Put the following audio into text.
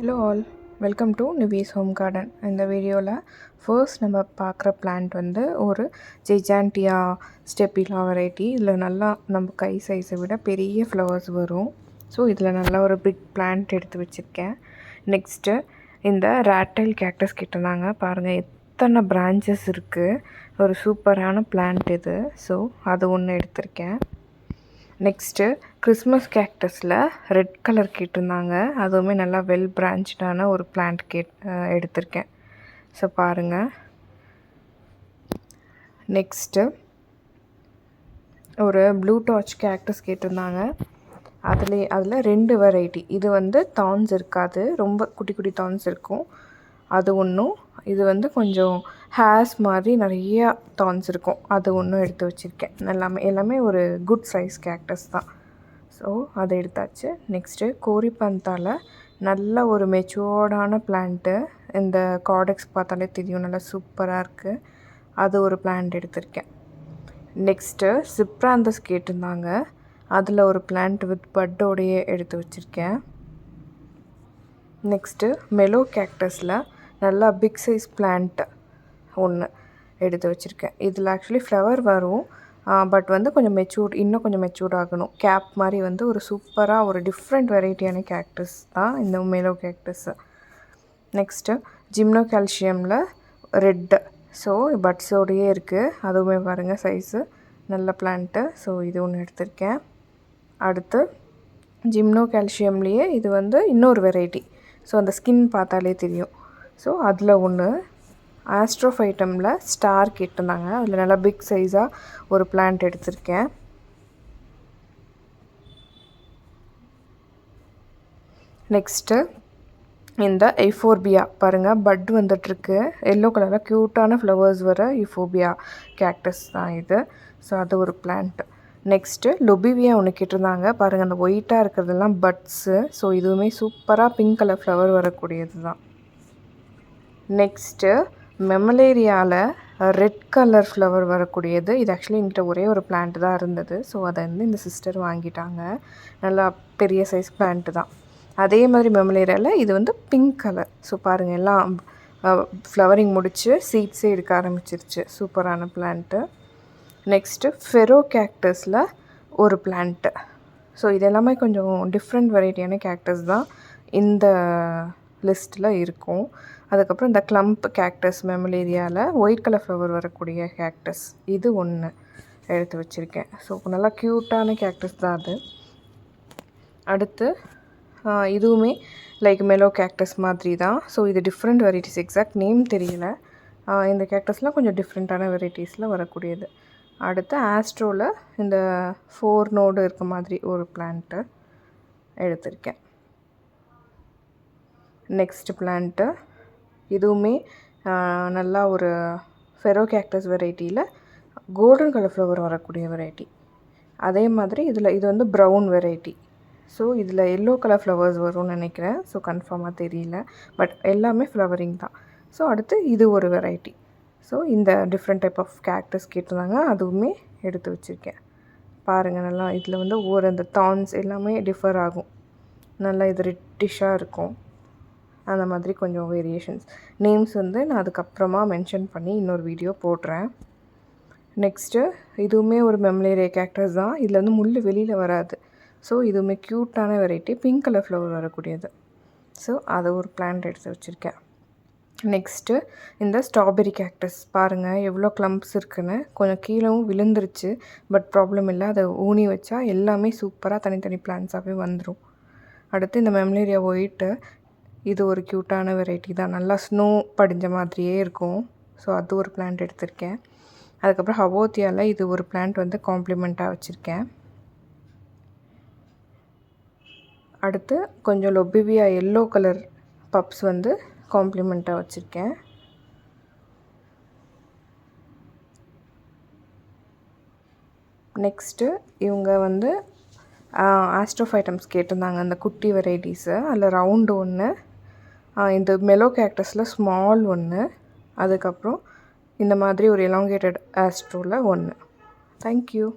Hello all, welcome to Nivi's Home Garden. இந்த வீடியோவில் first நம்ம பார்க்குற பிளான்ட் வந்து ஒரு ஜெய்ஜாண்டியா ஸ்டெப்பிலா வெரைட்டி. இதில் நல்லா நம்ம கை சைஸை விட பெரிய ஃப்ளவர்ஸ் வரும். ஸோ இதில் நல்லா ஒரு பிக் பிளான்ட் எடுத்து வச்சுருக்கேன். நெக்ஸ்ட்டு இந்த ரேட்டைல் கேக்டஸ் கிட்டதாங்க பாருங்கள் எத்தனை பிரான்ச்சஸ் இருக்குது. ஒரு சூப்பரான பிளான்ட் இது. ஸோ அது ஒன்று எடுத்திருக்கேன். நெக்ஸ்ட்டு கிறிஸ்மஸ் கேக்டஸில் ரெட் கலர் கேட்டிருந்தாங்க. அதுவுமே நல்லா வெல் பிரான்ச்டான ஒரு பிளான்ட் எடுத்திருக்கேன். ஸோ பாருங்கள். நெக்ஸ்ட்டு ஒரு ப்ளூ டார்ச் கேக்டஸ் கேட்டிருந்தாங்க. அதில் 2 வெரைட்டி. இது வந்து தான்ஸ் இருக்காது, ரொம்ப குட்டி குட்டி தான்ஸ் இருக்கும். அது ஒன்றும், இது வந்து கொஞ்சம் ஹேர்ஸ் மாதிரி நிறையா தான்ஸ் இருக்கும். அது ஒன்றும் எடுத்து வச்சுருக்கேன். எல்லாமே ஒரு குட் சைஸ் கேக்டஸ் தான். ஸோ அதை எடுத்தாச்சு. நெக்ஸ்ட்டு கோரிபந்தாவில் நல்ல ஒரு மெச்சூர்டான பிளான்ட்டு. இந்த கார்டெக்ஸ் பார்த்தாலே தெரியும், நல்லா சூப்பராக இருக்குது. அது ஒரு பிளான்ட் எடுத்திருக்கேன். நெக்ஸ்ட்டு சிப்ராந்தஸ் கேட்டிருந்தாங்க. அதில் ஒரு பிளான்ட் வித் பட்டோடையே எடுத்து வச்சுருக்கேன். நெக்ஸ்ட்டு மெலோ கேக்டஸில் நல்லா பிக் சைஸ் பிளான்ட் ஒன்று எடுத்து வச்சுருக்கேன். இதில் ஆக்சுவலி ஃப்ளவர் வரும், பட் வந்து இன்னும் கொஞ்சம் மெச்சூர்ட் ஆகணும். கேப் மாதிரி வந்து ஒரு சூப்பராக ஒரு டிஃப்ரெண்ட் வெரைட்டியான கேக்டஸ் தான் இந்த மெலோ கேக்டஸ்ஸு. நெக்ஸ்ட்டு ஜிம்னோ கால்சியமில் ரெட்டு. ஸோ பட்ஸோடையே இருக்குது. அதுவுமே பாருங்கள் சைஸு நல்ல பிளான்ட்டு. ஸோ இது ஒன்று எடுத்திருக்கேன். அடுத்து ஜிம்னோ கால்சியம்லேயே இது வந்து இன்னொரு வெரைட்டி. ஸோ அந்த ஸ்கின் பார்த்தாலே தெரியும். ஸோ அதில் ஒன்று ஆஸ்ட்ரோஃபைட்டமில் ஸ்டார் கேட்டிருந்தாங்க. அதில் நல்லா பிக் சைஸாக ஒரு பிளான்ட் எடுத்திருக்கேன். நெக்ஸ்ட்டு இந்த எஃபோர்பியா பாருங்கள், பட் வந்துட்டுருக்கு. எல்லோ கலரில் க்யூட்டான ஃப்ளவர்ஸ் வர எஃபோர்பியா கேக்டஸ் தான் இது. ஸோ அது ஒரு பிளான்ட். நெக்ஸ்ட்டு லொபிவியா ஒன்று கேட்டிருந்தாங்க. பாருங்கள், அந்த ஒயிட்டாக இருக்கிறதெல்லாம் பட்ஸு. ஸோ இதுவுமே சூப்பராக பிங்க் கலர் ஃப்ளவர் வரக்கூடியது தான். நெக்ஸ்ட்டு மெமலேரியாவில் ரெட் கலர் ஃப்ளவர் வரக்கூடியது. இது ஆக்சுவலி என்கிட்ட ஒரே ஒரு பிளான்ட் தான் இருந்தது. ஸோ அதை வந்து இந்த சிஸ்டர் வாங்கிட்டாங்க. நல்லா பெரிய சைஸ் பிளான்ட்டு தான். அதே மாதிரி மெமலேரியாவில் இது வந்து பிங்க் கலர். ஸோ பாருங்கள், எல்லாம் ஃப்ளவரிங் முடித்து சீட்ஸே எடுக்க ஆரம்பிச்சிருச்சு. சூப்பரான பிளான்ட்டு. நெக்ஸ்ட்டு ஃபெரோ கேக்டஸில் ஒரு பிளான்ட்டு. ஸோ இது எல்லாமே கொஞ்சம் டிஃப்ரெண்ட் வெரைட்டியான கேக்டஸ் தான் இந்த லிஸ்ட்டில் இருக்கும். அதுக்கப்புறம் இந்த கிளம்ப் கேக்டஸ் மெமலேரியாவில் ஒயிட் கலர் ஃப்ளவர் வரக்கூடிய கேக்டஸ், இது ஒன்று எடுத்து வச்சுருக்கேன். ஸோ நல்லா க்யூட்டான கேக்டஸ் தான் அது. அடுத்து இதுவுமே லைக் மெலோ கேக்டஸ் மாதிரி தான். ஸோ இது டிஃப்ரெண்ட் வெரைட்டிஸ், எக்ஸாக்ட் நேம் தெரியல. இந்த கேக்டஸ்லாம் கொஞ்சம் டிஃப்ரெண்ட்டான வெரைட்டிஸில் வரக்கூடியது. அடுத்து ஆஸ்ட்ரோவில் இந்த 4 நோடு இருக்க மாதிரி ஒரு பிளான்ட்டு எடுத்திருக்கேன். நெக்ஸ்ட் பிளான்ட்டு இதுவுமே நல்லா ஒரு ஃபெரோ கேக்டஸ் வெரைட்டியில் கோல்டன் கலர் ஃப்ளவர் வரக்கூடிய வெரைட்டி. அதே மாதிரி இது வந்து ப்ரௌன் வெரைட்டி. ஸோ இதில் எல்லோ கலர் ஃப்ளவர்ஸ் வரும்னு நினைக்கிறேன். ஸோ கன்ஃபார்மாக தெரியல, பட் எல்லாமே ஃப்ளவரிங் தான். ஸோ அடுத்து இது ஒரு வெரைட்டி. ஸோ இந்த டிஃப்ரெண்ட் டைப் ஆஃப் கேக்டஸ் கேட்டிருந்தாங்க. அதுவுமே எடுத்து வச்சுருக்கேன். பாருங்கள், நல்லா இதில் வந்து அந்த தான்ஸ் எல்லாமே டிஃபர் ஆகும். நல்லா இது ரெட்டிஷாக இருக்கும். அந்த மாதிரி கொஞ்சம் வேரியேஷன்ஸ். நேம்ஸ் வந்து நான் அதுக்கப்புறமா மென்ஷன் பண்ணி இன்னொரு வீடியோ போடுறேன். நெக்ஸ்ட்டு இதுவுமே ஒரு மெமலேரியா கேக்டஸ் தான். இதில் வந்து முள் வெளியில் வராது. ஸோ இதுவுமே க்யூட்டான வெரைட்டி, பிங்க் கலர் ஃப்ளவர் வரக்கூடியது. ஸோ அதை ஒரு பிளான்ட் எடுத்து வச்சுருக்கேன். நெக்ஸ்ட்டு இந்த ஸ்ட்ராபெரி கேக்டஸ் பாருங்கள் எவ்வளோ கிளம்ப்ஸ் இருக்குதுன்னு. கொஞ்சம் கீழவும் விழுந்துருச்சு, பட் ப்ராப்ளம் இல்லை. அதை ஊனி வச்சா எல்லாமே சூப்பராக தனித்தனி பிளான்ட்ஸாகவே வந்துடும். அடுத்து இந்த மெமலேரியா ஒயிட்டு, இது ஒரு க்யூட்டான வெரைட்டி தான். நல்லா ஸ்னோ படிஞ்ச மாதிரியே இருக்கும். ஸோ அது ஒரு பிளான்ட் எடுத்திருக்கேன். அதுக்கப்புறம் ஹவோத்தியாவில் இது ஒரு பிளான்ட் வந்து காம்ப்ளிமெண்ட்டாக வச்சுருக்கேன். அடுத்து கொஞ்சம் லொபிவியா எல்லோ கலர் பப்ஸ் வந்து காம்ப்ளிமெண்ட்டாக வச்சுருக்கேன். நெக்ஸ்ட்டு இவங்க வந்து ஆஸ்ட்ரோஃபைட்டம்ஸ் கேட்டிருந்தாங்க, அந்த குட்டி வெரைட்டிஸு. அதில் ரவுண்டு ஒன்று, இந்த மெலோ கேக்டஸில் ஸ்மால் ஒன்று, அதுக்கப்புறம் இந்த மாதிரி ஒரு எலாங்கேட்டட் ஆஸ்ட்ரோவில் ஒன்று. தேங்க்யூ.